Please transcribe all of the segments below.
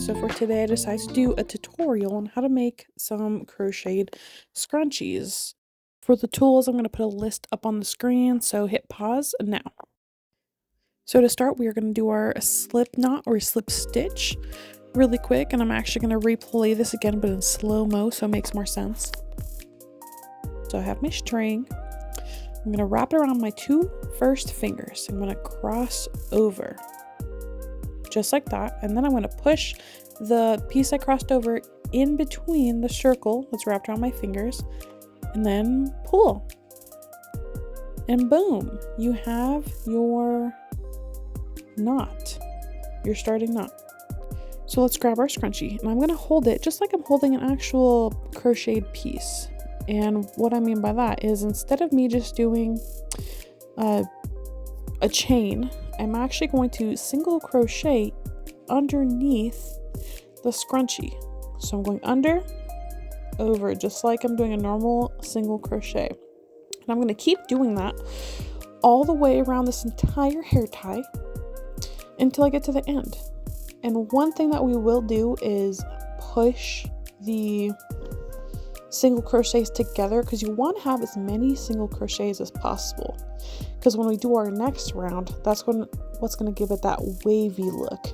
So for today I decided to do a tutorial on how to make some crocheted scrunchies. For the tools, I'm going to put a list up on the screen, so hit pause now. So to start, we are going to do our slip knot or slip stitch really quick, and I'm actually going to replay this again but in slow-mo so it makes more sense. So I have my string. I'm going to wrap it around my two first fingers. I'm going to cross over just like that, and then I'm going to push the piece I crossed over in between the circle that's wrapped around my fingers, and then pull, and boom, you have your knot, your starting knot. So let's grab our scrunchie, and I'm going to hold it just like I'm holding an actual crocheted piece. And what I mean by that is, instead of me just doing a chain, I'm actually going to single crochet underneath the scrunchie. So I'm going under, over, just like I'm doing a normal single crochet. And I'm going to keep doing that all the way around this entire hair tie until I get to the end. And one thing that we will do is push the single crochets together, because you want to have as many single crochets as possible, because when we do our next round, that's what's going to give it that wavy look.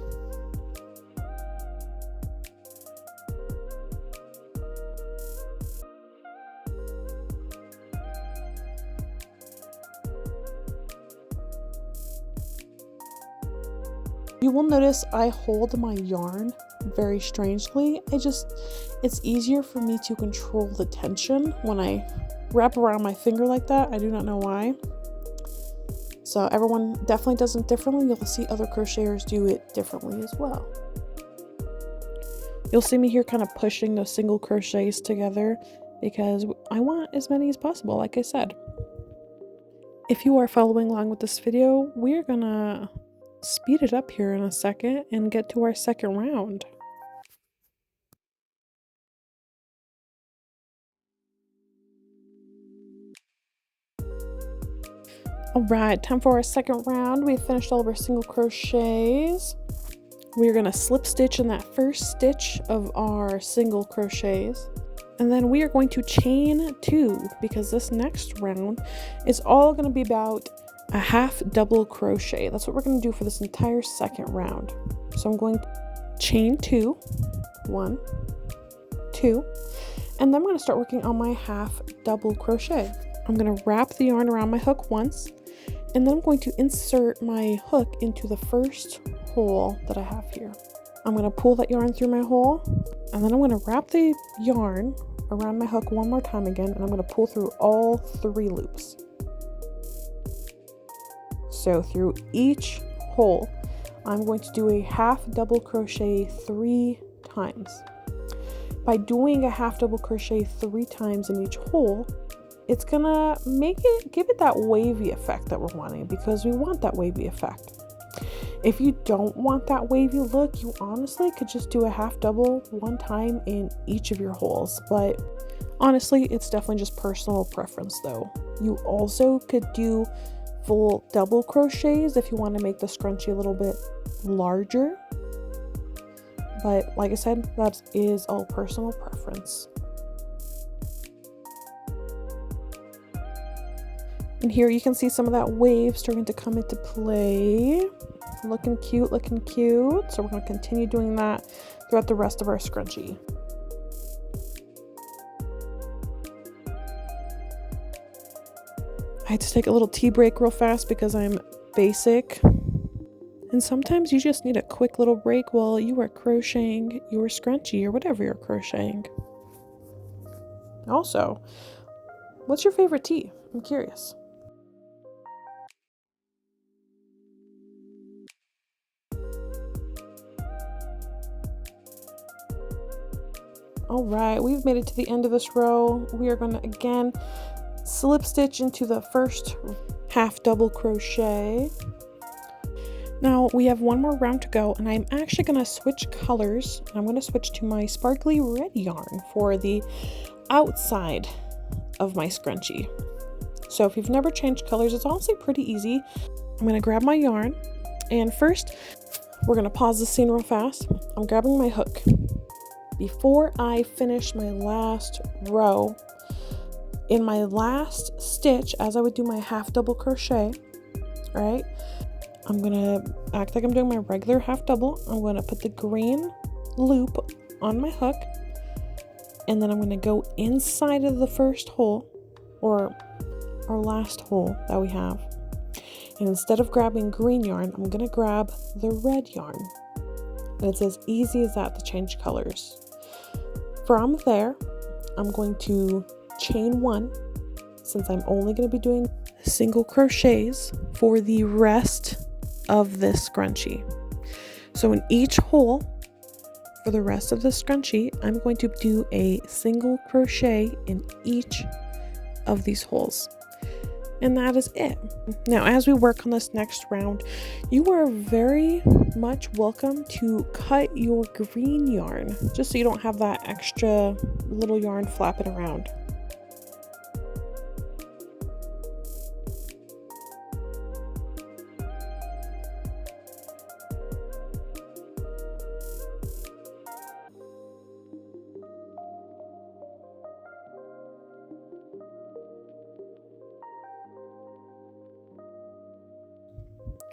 You will notice I hold my yarn very strangely. It's easier for me to control the tension when I wrap around my finger like that. I do not know why. So everyone definitely does it differently. You'll see other crocheters do it differently as well. You'll see me here kind of pushing those single crochets together because I want as many as possible, like I said. If you are following along with this video, we're gonna speed it up here in a second and get to our second round. Alright, time for our second round. We finished all of our single crochets. We're going to slip stitch in that first stitch of our single crochets. And then we are going to chain 2, because this next round is all going to be about a half double crochet. That's what we're going to do for this entire second round. So I'm going to chain 2, 1, 2, and then I'm going to start working on my half double crochet. I'm going to wrap the yarn around my hook once, and then I'm going to insert my hook into the first hole that I have here. I'm going to pull that yarn through my hole, and then I'm going to wrap the yarn around my hook one more time again, and I'm going to pull through all 3 loops. So through each hole, I'm going to do a half double crochet 3 times. By doing a half double crochet 3 times in each hole, it's gonna give it that wavy effect that we're wanting, because we want that wavy effect. If you don't want that wavy look, you honestly could just do a half double 1 time in each of your holes, but honestly, it's definitely just personal preference though. You also could do full double crochets if you want to make the scrunchie a little bit larger, but like I said, that is all personal preference. And here you can see some of that wave starting to come into play. Looking cute, looking cute. So we're going to continue doing that throughout the rest of our scrunchie. I had to take a little tea break real fast because I'm basic. And sometimes you just need a quick little break while you are crocheting your scrunchie or whatever you're crocheting. Also, what's your favorite tea? I'm curious. Alright, we've made it to the end of this row. We are going to again slip stitch into the first half double crochet. Now we have one more round to go, and I'm actually going to switch colors. I'm going to switch to my sparkly red yarn for the outside of my scrunchie. So if you've never changed colors, it's honestly pretty easy. I'm going to grab my yarn, and first We're gonna pause the scene real fast. I'm grabbing my hook. Before I finish my last row, in my last stitch, as I would do my half double crochet, right, I'm gonna act like I'm doing my regular half double. I'm gonna put the green loop on my hook, and then I'm gonna go inside of the first hole, or our last hole that we have. And instead of grabbing green yarn, I'm gonna grab the red yarn. And it's as easy as that to change colors. From there, I'm going to chain one, since I'm only going to be doing single crochets for the rest of this scrunchie. So in each hole for the rest of the scrunchie, I'm going to do a single crochet in each of these holes. And that is it. Now, as we work on this next round, you are very much welcome to cut your green yarn, just so you don't have that extra little yarn flapping around.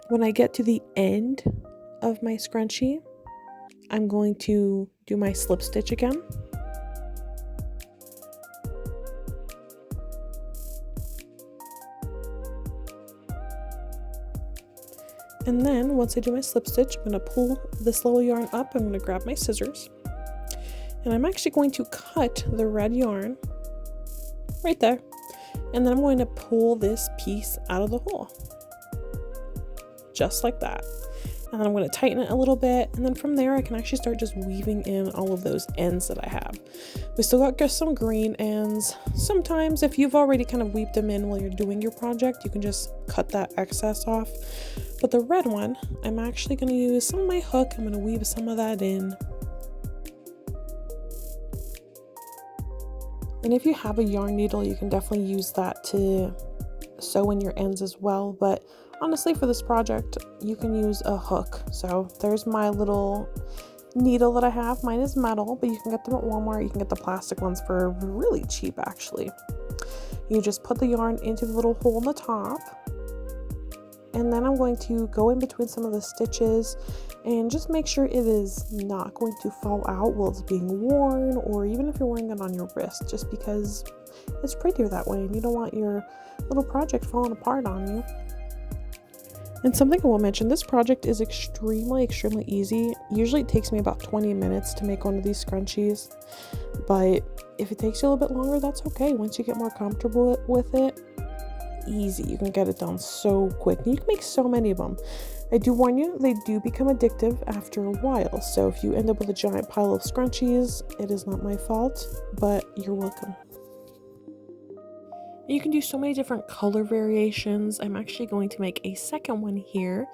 When I get to the end of my scrunchie, I'm going to do my slip stitch again. And then once I do my slip stitch, I'm going to pull this little yarn up. I'm going to grab my scissors, and I'm actually going to cut the red yarn right there. And then I'm going to pull this piece out of the hole. Just like that. And then I'm going to tighten it a little bit, and then from there I can actually start just weaving in all of those ends that I have. We still got just some green ends. Sometimes if you've already kind of weaved them in while you're doing your project, you can just cut that excess off. But the red one, I'm actually going to use some of my hook. I'm going to weave some of that in. And if you have a yarn needle, you can definitely use that to sew in your ends as well. But honestly, for this project, you can use a hook. So there's my little needle that I have. Mine is metal, but you can get them at Walmart. You can get the plastic ones for really cheap, actually. You just put the yarn into the little hole in the top. And then I'm going to go in between some of the stitches and just make sure it is not going to fall out while it's being worn, or even if you're wearing it on your wrist, just because it's prettier that way and you don't want your little project falling apart on you. And something I will mention, this project is extremely easy. Usually it takes me about 20 minutes to make one of these scrunchies, but if it takes you a little bit longer, that's okay. Once you get more comfortable with it, easy. You can get it done so quick. And you can make so many of them. I do warn you, they do become addictive after a while. So if you end up with a giant pile of scrunchies, it is not my fault, but you're welcome. You can do so many different color variations. I'm actually going to make a second one here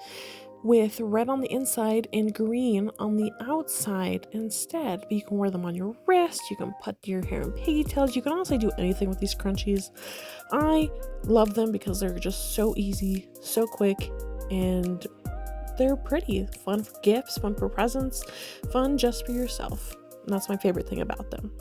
with red on the inside and green on the outside instead. But you can wear them on your wrist, you can put your hair in pigtails, you can honestly do anything with these scrunchies. I love them because they're just so easy, so quick, and they're pretty. Fun for gifts, fun for presents, fun just for yourself. And that's my favorite thing about them.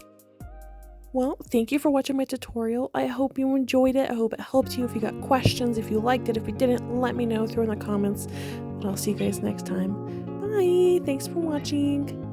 Well, thank you for watching my tutorial. I hope you enjoyed it. I hope it helped you. If you got questions, if you liked it, if you didn't, let me know. Throw in the comments. And I'll see you guys next time. Bye. Thanks for watching.